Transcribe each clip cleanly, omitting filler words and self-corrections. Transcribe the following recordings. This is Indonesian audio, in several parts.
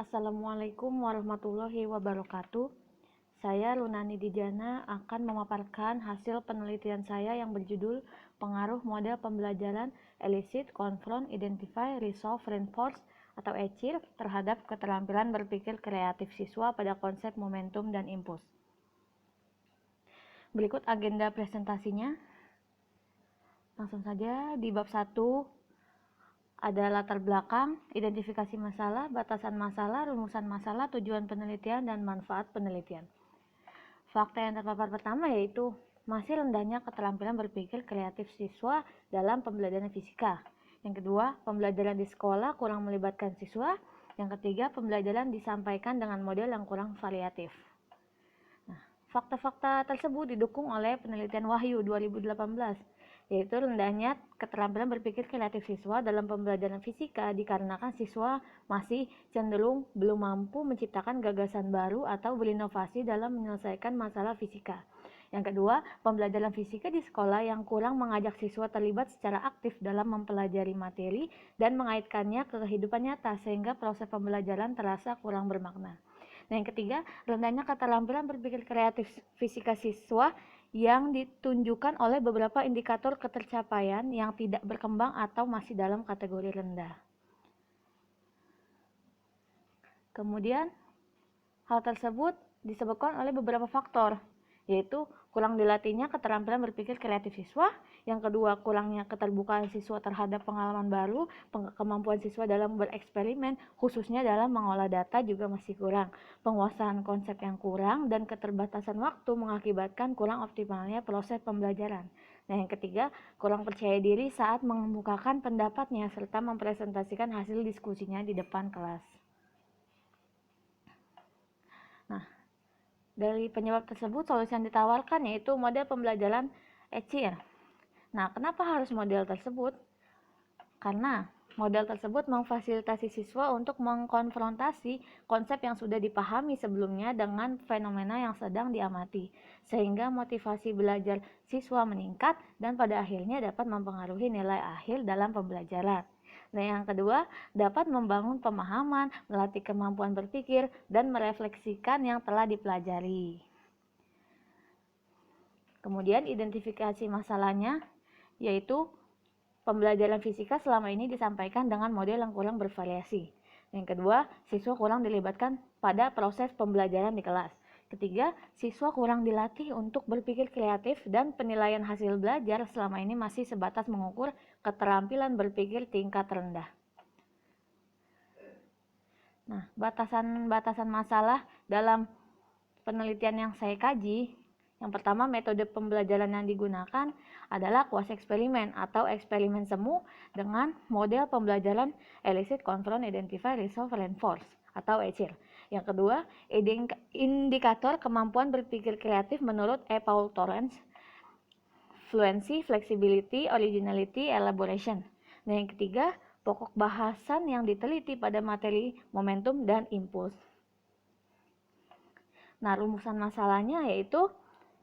Assalamualaikum warahmatullahi wabarakatuh. Saya Lunani Dijana akan memaparkan hasil penelitian saya yang berjudul Pengaruh Model Pembelajaran Elicit, Confront, Identify, Resolve, Reinforce atau ECIR terhadap keterampilan berpikir kreatif siswa pada konsep momentum dan impuls. Berikut agenda presentasinya. Langsung saja di bab 1 ada latar belakang, identifikasi masalah, batasan masalah, rumusan masalah, tujuan penelitian, dan manfaat penelitian. Fakta yang terpapar pertama yaitu masih rendahnya keterampilan berpikir kreatif siswa dalam pembelajaran fisika. Yang kedua, pembelajaran di sekolah kurang melibatkan siswa. Yang ketiga, pembelajaran disampaikan dengan model yang kurang variatif. Fakta-fakta tersebut didukung oleh penelitian Wahyu 2018, yaitu rendahnya keterampilan berpikir kreatif siswa dalam pembelajaran fisika dikarenakan siswa masih cenderung belum mampu menciptakan gagasan baru atau berinovasi dalam menyelesaikan masalah fisika. Yang kedua, pembelajaran fisika di sekolah yang kurang mengajak siswa terlibat secara aktif dalam mempelajari materi dan mengaitkannya ke kehidupan nyata sehingga proses pembelajaran terasa kurang bermakna. Yang ketiga, rendahnya keterampilan berpikir kreatif fisika siswa yang ditunjukkan oleh beberapa indikator ketercapaian yang tidak berkembang atau masih dalam kategori rendah. Kemudian, hal tersebut disebabkan oleh beberapa faktor, yaitu kurang dilatihnya keterampilan berpikir kreatif siswa, yang kedua kurangnya keterbukaan siswa terhadap pengalaman baru, kemampuan siswa dalam bereksperimen khususnya dalam mengolah data juga masih kurang, penguasaan konsep yang kurang, dan keterbatasan waktu mengakibatkan kurang optimalnya proses pembelajaran. Nah, yang ketiga, kurang percaya diri saat mengemukakan pendapatnya serta mempresentasikan hasil diskusinya di depan kelas. Nah, dari penyebab tersebut, solusi yang ditawarkan yaitu model pembelajaran ECIR. Nah, kenapa harus model tersebut? Karena model tersebut memfasilitasi siswa untuk mengkonfrontasi konsep yang sudah dipahami sebelumnya dengan fenomena yang sedang diamati, sehingga motivasi belajar siswa meningkat dan pada akhirnya dapat mempengaruhi nilai akhir dalam pembelajaran. Nah, yang kedua, dapat membangun pemahaman, melatih kemampuan berpikir, dan merefleksikan yang telah dipelajari. Kemudian, identifikasi masalahnya, yaitu pembelajaran fisika selama ini disampaikan dengan model yang kurang bervariasi. Yang kedua, siswa kurang dilibatkan pada proses pembelajaran di kelas. Ketiga, siswa kurang dilatih untuk berpikir kreatif dan penilaian hasil belajar selama ini masih sebatas mengukur keterampilan berpikir tingkat rendah. Nah, batasan-batasan masalah dalam penelitian yang saya kaji, yang pertama, metode pembelajaran yang digunakan adalah kuasi eksperimen atau eksperimen semu dengan model pembelajaran Elicit, Confront, Identify, Resolve, Reinforce atau ECIR. Yang kedua, indikator kemampuan berpikir kreatif menurut E. Paul Torrance, Fluency, Flexibility, Originality, Elaboration. Dan yang ketiga, pokok bahasan yang diteliti pada materi, momentum, dan impuls. Nah, rumusan masalahnya yaitu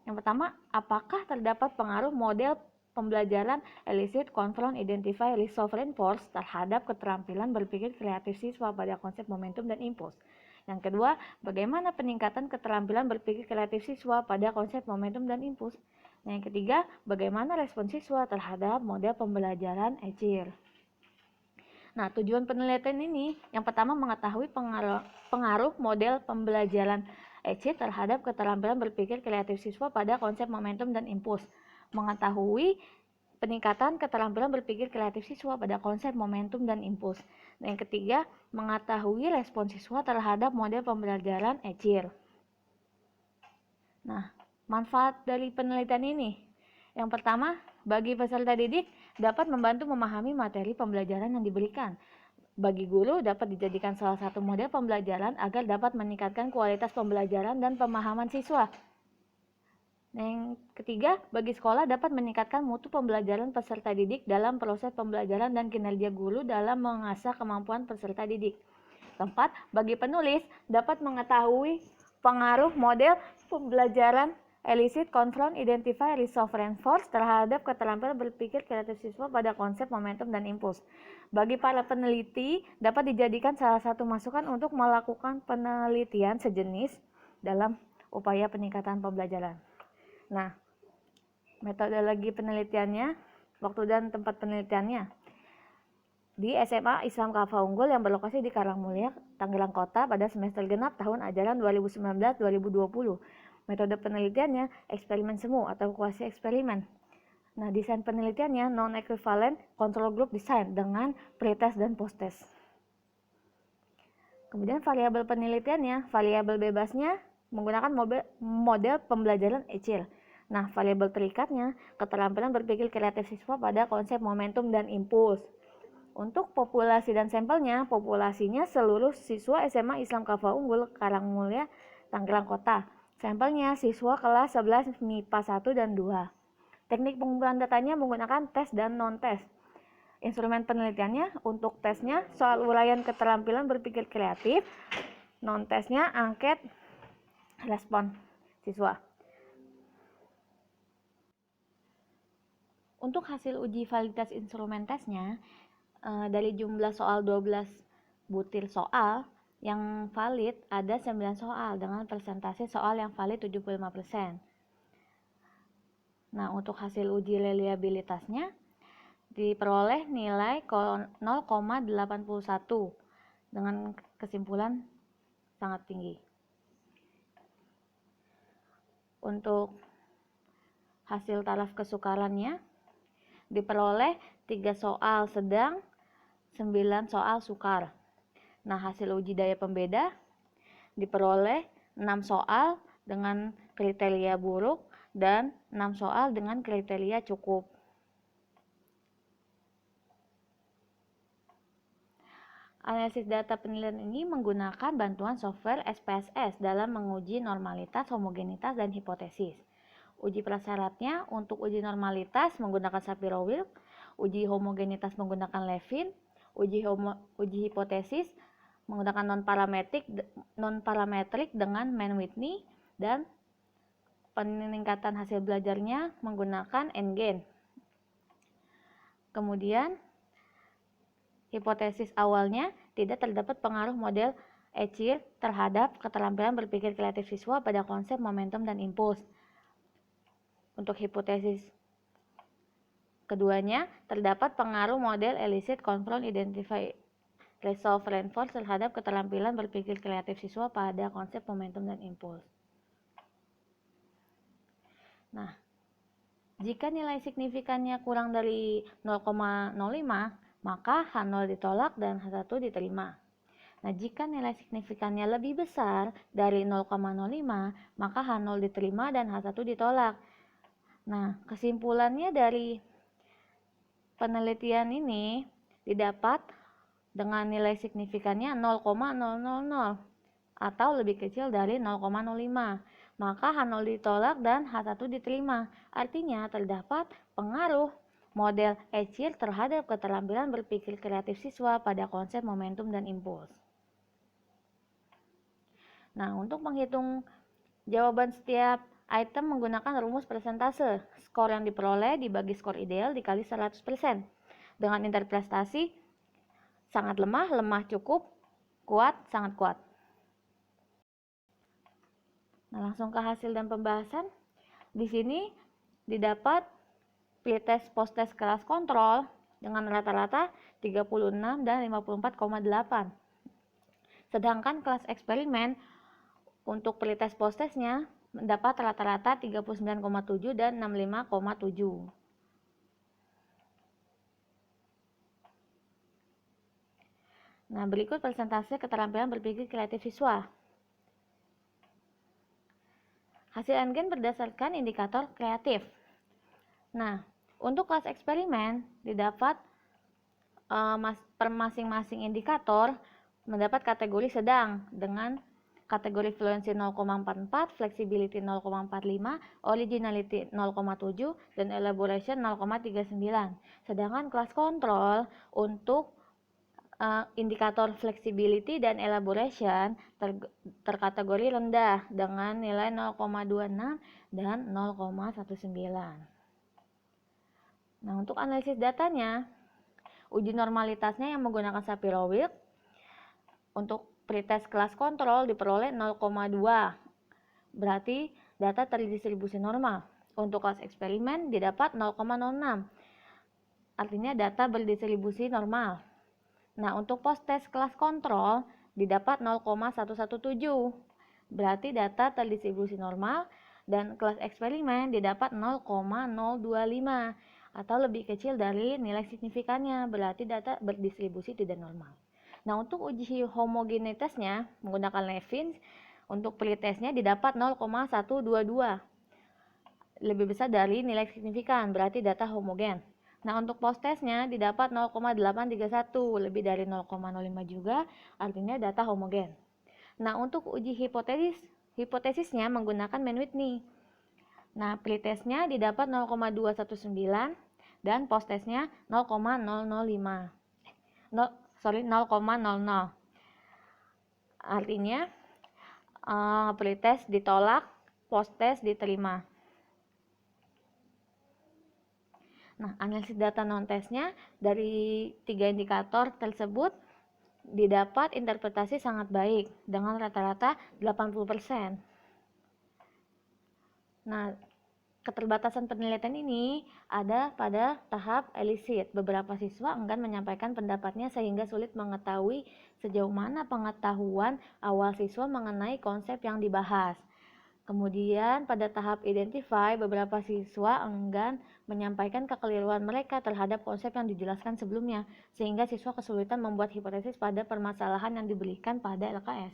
yang pertama, apakah terdapat pengaruh model pembelajaran Elicit, Confront, Identify, Resolve, Reinforce terhadap keterampilan berpikir kreatif siswa pada konsep momentum dan impuls? Yang kedua, bagaimana peningkatan keterampilan berpikir kreatif siswa pada konsep momentum dan impuls? Yang ketiga, bagaimana respon siswa terhadap model pembelajaran ECIR? Nah, tujuan penelitian ini yang pertama mengetahui pengaruh model pembelajaran ECIR terhadap keterampilan berpikir kreatif siswa pada konsep momentum dan impuls. Mengetahui peningkatan keterampilan berpikir kreatif siswa pada konsep momentum dan impuls. Dan yang ketiga, mengetahui respon siswa terhadap model pembelajaran ECIR. Nah, manfaat dari penelitian ini. Yang pertama, bagi peserta didik dapat membantu memahami materi pembelajaran yang diberikan. Bagi guru dapat dijadikan salah satu model pembelajaran agar dapat meningkatkan kualitas pembelajaran dan pemahaman siswa. Yang ketiga, bagi sekolah dapat meningkatkan mutu pembelajaran peserta didik dalam proses pembelajaran dan kinerja guru dalam mengasah kemampuan peserta didik. Keempat, bagi penulis dapat mengetahui pengaruh model pembelajaran elicit, confront, identify, resolve, reinforce terhadap keterampilan berpikir kreatif siswa pada konsep, momentum, dan impuls. Bagi para peneliti, dapat dijadikan salah satu masukan untuk melakukan penelitian sejenis dalam upaya peningkatan pembelajaran. Nah, metodologi penelitiannya, waktu dan tempat penelitiannya. Di SMA Islam Kafah Unggul yang berlokasi di Karangmulia, Tangerang Kota pada semester genap tahun ajaran 2019-2020. Metode penelitiannya eksperimen semu atau kuasi eksperimen. Nah, desain penelitiannya non-equivalent control group design dengan pretest dan posttest. Kemudian variabel penelitiannya, variabel bebasnya menggunakan model pembelajaran ECIL. Nah, variabel terikatnya keterampilan berpikir kreatif siswa pada konsep, momentum, dan impuls. Untuk populasi dan sampelnya, populasinya seluruh siswa SMA Islam Kafah Unggul Karangmulia, Tangerang Kota. Sampelnya siswa kelas 11 MIPA 1 dan 2. Teknik pengumpulan datanya menggunakan tes dan non-tes. Instrumen penelitiannya untuk tesnya soal uraian keterampilan berpikir kreatif, non-tesnya angket respon siswa. Untuk hasil uji validitas instrumen tesnya, dari jumlah soal 12 butir soal yang valid ada 9 soal dengan persentase soal yang valid 75%. Nah, untuk hasil uji reliabilitasnya diperoleh nilai 0,81 dengan kesimpulan sangat tinggi. Untuk hasil taraf kesukarannya diperoleh 3 soal sedang, 9 soal sukar. Nah, hasil uji daya pembeda diperoleh 6 soal dengan kriteria buruk dan 6 soal dengan kriteria cukup. Analisis data penilaian ini menggunakan bantuan software SPSS dalam menguji normalitas, homogenitas, dan hipotesis. Uji prasyaratnya untuk uji normalitas menggunakan Shapiro-Wilk, uji homogenitas menggunakan Levin, uji hipotesis menggunakan non-parametrik dengan Mann-Whitney, dan peningkatan hasil belajarnya menggunakan Engen. Kemudian hipotesis awalnya tidak terdapat pengaruh model ECIL terhadap keterampilan berpikir kreatif siswa pada konsep, momentum, dan impuls. Untuk hipotesis keduanya, terdapat pengaruh model elicit, confront, identify, resolve, reinforce terhadap keterampilan berpikir kreatif siswa pada konsep, momentum, dan impuls. Nah, jika nilai signifikannya kurang dari 0,05, maka H0 ditolak dan H1 diterima. Nah, jika nilai signifikannya lebih besar dari 0,05, maka H0 diterima dan H1 ditolak. Nah, kesimpulannya dari penelitian ini didapat dengan nilai signifikannya 0,000 atau lebih kecil dari 0,05. Maka H0 ditolak dan H1 diterima. Artinya terdapat pengaruh model ECIL terhadap keterampilan berpikir kreatif siswa pada konsep, momentum, dan impuls. Nah, untuk menghitung jawaban setiap item menggunakan rumus persentase. Skor yang diperoleh dibagi skor ideal dikali 100%. Dengan interpretasi sangat lemah, lemah cukup, kuat, sangat kuat. Nah, langsung ke hasil dan pembahasan. Di sini didapat pretest posttest kelas kontrol dengan rata-rata 36 dan 54,8. Sedangkan kelas eksperimen untuk pretest posttestnya mendapat rata-rata 39,7 dan 65,7. Nah, berikut persentase keterampilan berpikir kreatif siswa. Hasil Engen berdasarkan indikator kreatif. Nah, untuk kelas eksperimen didapat per masing-masing indikator mendapat kategori sedang dengan kategori fluency 0,44, flexibility 0,45, originality 0,7, dan elaboration 0,39. Sedangkan kelas kontrol untuk Indikator flexibility dan elaboration terkategori rendah dengan nilai 0,26 dan 0,19. Nah, untuk analisis datanya, uji normalitasnya yang menggunakan Shapiro-Wilk untuk pretest kelas kontrol diperoleh 0,2, berarti data terdistribusi normal. Untuk kelas eksperimen didapat 0,06, artinya data berdistribusi normal. Nah, untuk post-test kelas kontrol didapat 0,117, berarti data terdistribusi normal, dan kelas eksperimen didapat 0,025 atau lebih kecil dari nilai signifikannya, berarti data berdistribusi tidak normal. Nah, untuk uji homogenitasnya menggunakan Levin, untuk pretestnya didapat 0,122, lebih besar dari nilai signifikan, berarti data homogen. Nah, untuk post-testnya didapat 0,831, lebih dari 0,05 juga, artinya data homogen. Nah, untuk uji hipotesisnya menggunakan Mann-Whitney. Nah, pretestnya didapat 0,219 dan post-testnya 0,005. 0,00. Artinya pretest ditolak, post-test diterima. Nah, analisis data non-testnya dari 3 indikator tersebut didapat interpretasi sangat baik dengan rata-rata 80%. Nah, keterbatasan penelitian ini ada pada tahap elicit. Beberapa siswa enggan menyampaikan pendapatnya sehingga sulit mengetahui sejauh mana pengetahuan awal siswa mengenai konsep yang dibahas. Kemudian pada tahap identify, beberapa siswa enggan menyampaikan kekeliruan mereka terhadap konsep yang dijelaskan sebelumnya, sehingga siswa kesulitan membuat hipotesis pada permasalahan yang diberikan pada LKS.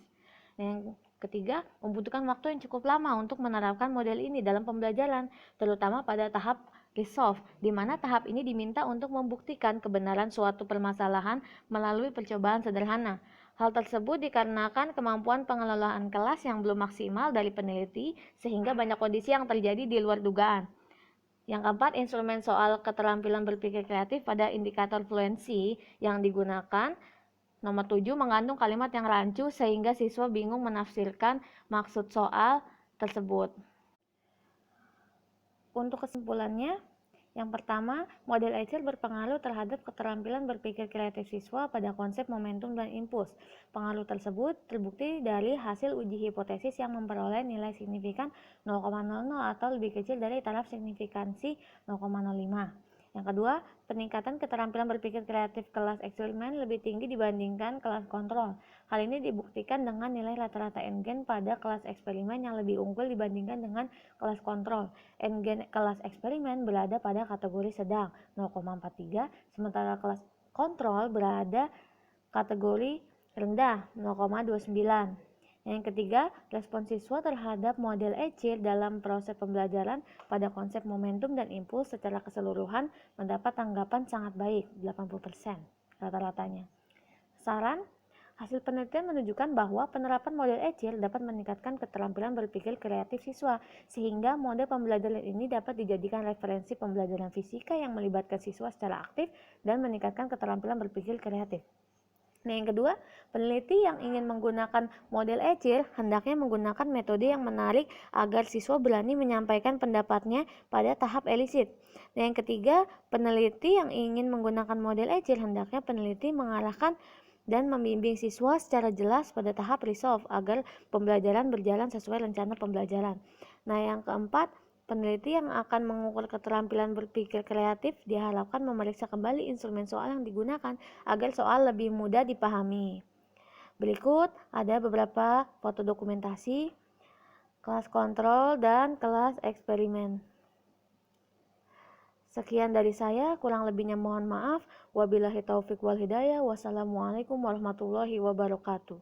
Yang ketiga, membutuhkan waktu yang cukup lama untuk menerapkan model ini dalam pembelajaran, terutama pada tahap resolve, di mana tahap ini diminta untuk membuktikan kebenaran suatu permasalahan melalui percobaan sederhana. Hal tersebut dikarenakan kemampuan pengelolaan kelas yang belum maksimal dari peneliti, sehingga banyak kondisi yang terjadi di luar dugaan. Yang keempat, instrumen soal keterampilan berpikir kreatif pada indikator fluensi yang digunakan. Nomor 7, mengandung kalimat yang rancu sehingga siswa bingung menafsirkan maksud soal tersebut. Untuk kesimpulannya, yang pertama, model Eichel berpengaruh terhadap keterampilan berpikir kreatif siswa pada konsep momentum dan impuls. Pengaruh tersebut terbukti dari hasil uji hipotesis yang memperoleh nilai signifikan 0,00 atau lebih kecil dari taraf signifikansi 0,05. Yang kedua, peningkatan keterampilan berpikir kreatif kelas eksperimen lebih tinggi dibandingkan kelas kontrol. Hal ini dibuktikan dengan nilai rata-rata N-gen pada kelas eksperimen yang lebih unggul dibandingkan dengan kelas kontrol. N-gen kelas eksperimen berada pada kategori sedang 0,43, sementara kelas kontrol berada kategori rendah 0,29. Yang ketiga, respon siswa terhadap model Eichel dalam proses pembelajaran pada konsep momentum dan impuls secara keseluruhan mendapat tanggapan sangat baik, 80% rata-ratanya. Saran, hasil penelitian menunjukkan bahwa penerapan model Eichel dapat meningkatkan keterampilan berpikir kreatif siswa, sehingga model pembelajaran ini dapat dijadikan referensi pembelajaran fisika yang melibatkan siswa secara aktif dan meningkatkan keterampilan berpikir kreatif. Nah, yang kedua, peneliti yang ingin menggunakan model Eichel hendaknya menggunakan metode yang menarik agar siswa berani menyampaikan pendapatnya pada tahap elicit. Nah, yang ketiga, peneliti yang ingin menggunakan model Eichel hendaknya peneliti mengarahkan dan membimbing siswa secara jelas pada tahap resolve agar pembelajaran berjalan sesuai rencana pembelajaran. Nah, yang keempat, peneliti yang akan mengukur keterampilan berpikir kreatif diharapkan memeriksa kembali instrumen soal yang digunakan agar soal lebih mudah dipahami. Berikut ada beberapa foto dokumentasi kelas kontrol dan kelas eksperimen. Sekian dari saya, kurang lebihnya mohon maaf. Wabillahi taufik wal hidayah. Wassalamualaikum warahmatullahi wabarakatuh.